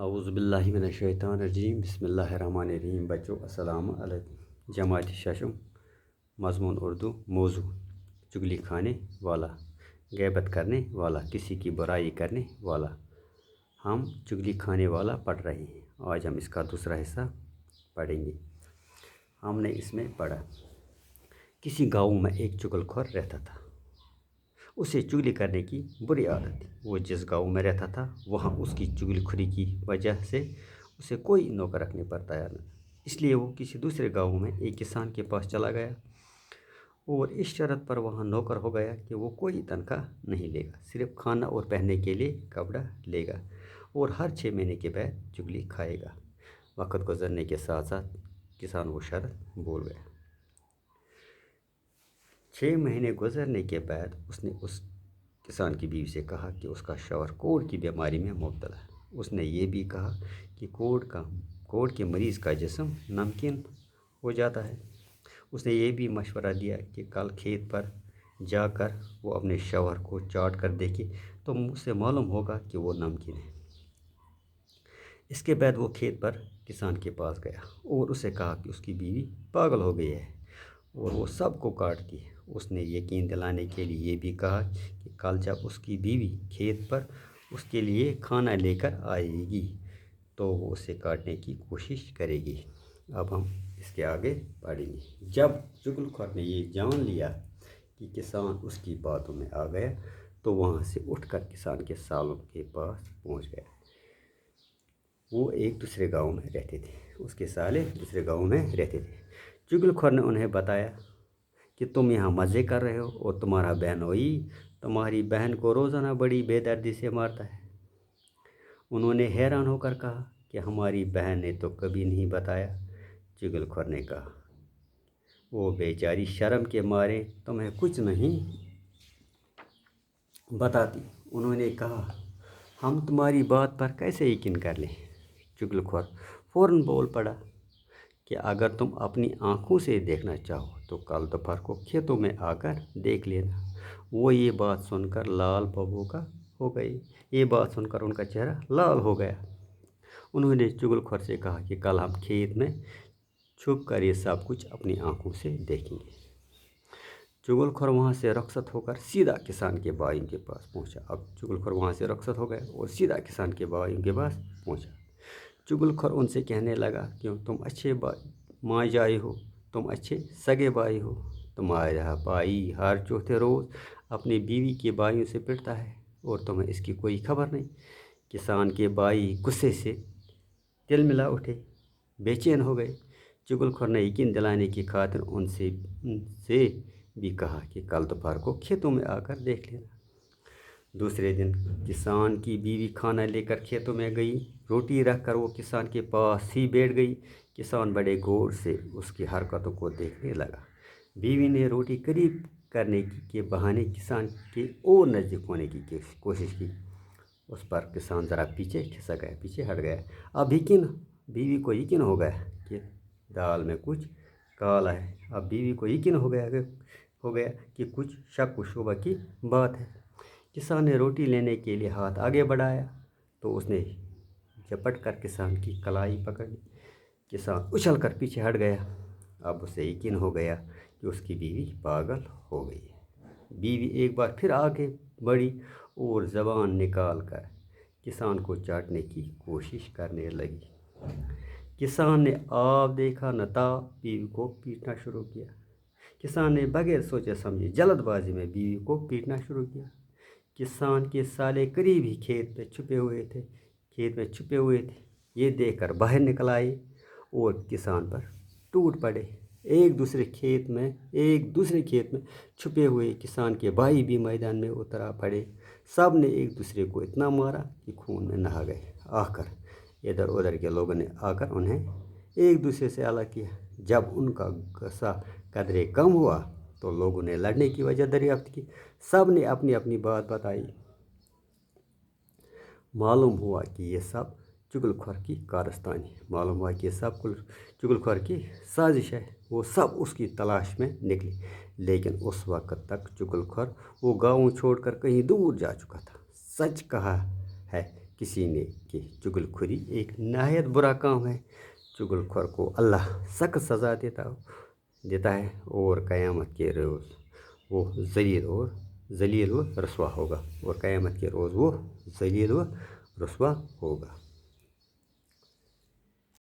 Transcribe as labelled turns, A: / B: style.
A: اعوذ باللہ من الشیطان الرجیم بسم اللہ الرحمن الرحیم۔ بچوں السلام علیکم۔ جماعت ششم، مضمون اردو، موضوع چگلی کھانے والا، غیبت کرنے والا، کسی کی برائی کرنے والا۔ ہم چگلی کھانے والا پڑھ رہے ہیں۔ آج ہم اس کا دوسرا حصہ پڑھیں گے۔ ہم نے اس میں پڑھا، کسی گاؤں میں ایک چگل خور رہتا تھا۔ اسے چگلی کرنے کی بری عادت تھی۔ وہ جس گاؤں میں رہتا تھا وہاں اس کی چگلی خوری کی وجہ سے اسے کوئی نوکر رکھنے پر تیار نہ تھا۔ اس لیے وہ کسی دوسرے گاؤں میں ایک کسان کے پاس چلا گیا اور اس شرط پر وہاں نوکر ہو گیا کہ وہ کوئی تنخواہ نہیں لے گا، صرف کھانا اور پہننے کے لیے کپڑا لے گا اور ہر 6 مہینے کے بعد چگلی کھائے گا۔ وقت گزرنے کے ساتھ ساتھ کسان وہ شرط بھول گیا۔ 6 مہینے گزرنے کے بعد اس نے اس کسان کی بیوی سے کہا کہ اس کا شوہر کوڑ کی بیماری میں مبتلا ہے۔ اس نے یہ بھی کہا کہ کوڑ کے مریض کا جسم نمکین ہو جاتا ہے۔ اس نے یہ بھی مشورہ دیا کہ کل کھیت پر جا کر وہ اپنے شوہر کو چاٹ کر دیکھے تو اسے معلوم ہوگا کہ وہ نمکین ہے۔ اس کے بعد وہ کھیت پر کسان کے پاس گیا اور اسے کہا کہ اس کی بیوی پاگل ہو گئی ہے اور وہ سب کو کاٹتی ہے۔ اس نے یقین دلانے کے لیے یہ بھی کہا کہ کل جب اس کی بیوی کھیت پر اس کے لیے کھانا لے کر آئے گی تو وہ اسے کاٹنے کی کوشش کرے گی۔ اب ہم اس کے آگے پڑھیں گے۔ جب چگل خور نے یہ جان لیا کہ کسان اس کی باتوں میں آ گیا تو وہاں سے اٹھ کر کسان کے سالوں کے پاس پہنچ گیا۔ وہ ایک دوسرے گاؤں میں رہتے تھے، اس کے سالے دوسرے گاؤں میں رہتے تھے۔ چگل خور نے انہیں بتایا کہ تم یہاں مزے کر رہے ہو اور تمہارا بہنوئی تمہاری بہن کو روزانہ بڑی بے دردی سے مارتا ہے۔ انہوں نے حیران ہو کر کہا کہ ہماری بہن نے تو کبھی نہیں بتایا۔ چگل خور نے کہا، وہ بیچاری شرم کے مارے تمہیں کچھ نہیں بتاتی۔ انہوں نے کہا، ہم تمہاری بات پر کیسے یقین کر لیں؟ چگل خور فوراً بول پڑا کہ اگر تم اپنی آنکھوں سے دیکھنا چاہو تو کل دوپہر کو کھیتوں میں آ کر دیکھ لینا۔ وہ یہ بات سن کر لال ببو کا ہو گئی۔ یہ بات سن کر ان کا چہرہ لال ہو گیا۔ انہوں نے چگل خور سے کہا کہ کل ہم کھیت میں چھپ کر یہ سب کچھ اپنی آنکھوں سے دیکھیں گے۔ چگل خور وہاں سے رخصت ہو کر سیدھا کسان کے بھائیوں کے پاس پہنچا۔ اب چگل خور وہاں سے رخصت ہو گیا اور سیدھا کسان کے بھائیوں کے پاس پہنچا۔ چگل خور ان سے کہنے لگا کہ تم اچھے ماں جائی ہو، تم اچھے سگے بھائی ہو۔ تمہارا بھائی ہر چوتھے روز اپنی بیوی کے بھائیوں سے پٹتا ہے اور تمہیں اس کی کوئی خبر نہیں۔ کسان کے بھائی غصے سے تل ملا اٹھے، بے چین ہو گئے۔ چگل خور نے یقین دلانے کی خاطر ان سے بھی کہا کہ کل دوپہر کو کھیتوں میں آ کر دیکھ لینا۔ دوسرے دن کسان کی بیوی کھانا لے کر کھیتوں میں گئی۔ روٹی رکھ کر وہ کسان کے پاس ہی بیٹھ گئی۔ کسان بڑے غور سے اس کی حرکتوں کو دیکھنے لگا۔ بیوی نے روٹی قریب کرنے کے بہانے کسان کے اور نزدیک ہونے کی کوشش کی۔ اس پر کسان ذرا پیچھے کھسک گیا، پیچھے ہٹ گیا۔ اب بیوی کو یقین ہو گیا کہ دال میں کچھ کالا ہے۔ اب بیوی کو یقین ہو گیا کہ کچھ شک و شبہ کی بات ہے۔ کسان نے روٹی لینے کے لیے ہاتھ آگے بڑھایا تو اس نے جھپٹ کر کسان کی کلائی پکڑ لی۔ کسان اچھل کر پیچھے ہٹ گیا۔ اب اسے یقین ہو گیا کہ اس کی بیوی پاگل ہو گئی ہے۔ بیوی ایک بار پھر آگے بڑھی اور زبان نکال کر کسان کو چاٹنے کی کوشش کرنے لگی۔ کسان نے آپ دیکھا نہ تاب بیوی کو پیٹنا شروع کیا۔ کسان نے بغیر سوچے سمجھے جلد بازی میں بیوی کو پیٹنا شروع کیا۔ کسان کے سالے قریب ہی کھیت میں چھپے ہوئے تھے۔ یہ دیکھ کر باہر نکل آئے اور کسان پر ٹوٹ پڑے۔ ایک دوسرے کھیت میں چھپے ہوئے کسان کے بھائی بھی میدان میں اتر پڑے۔ سب نے ایک دوسرے کو اتنا مارا کہ خون میں نہا گئے۔ آخر ادھر ادھر کے لوگوں نے آ کر انہیں ایک دوسرے سے الگ کیا۔ جب ان کا غصہ قدرے کم ہوا تو لوگوں نے لڑنے کی وجہ دریافت کی۔ سب نے اپنی اپنی بات بتائی۔ معلوم ہوا کہ یہ سب چگل خور کی کارستانی، معلوم ہوا کہ یہ سب چگل خور کی سازش ہے۔ وہ سب اس کی تلاش میں نکلے، لیکن اس وقت تک چگل خور وہ گاؤں چھوڑ کر کہیں دور جا چکا تھا۔ سچ کہا ہے کسی نے کہ چغل خوری ایک نہایت برا کام ہے۔ چغل خور کو اللہ سخت سزا دیتا ہے اور قیامت کے روز وہ ذلیل و رسوا ہوگا، اور قیامت کے روز وہ ذلیل و رسوا ہوگا۔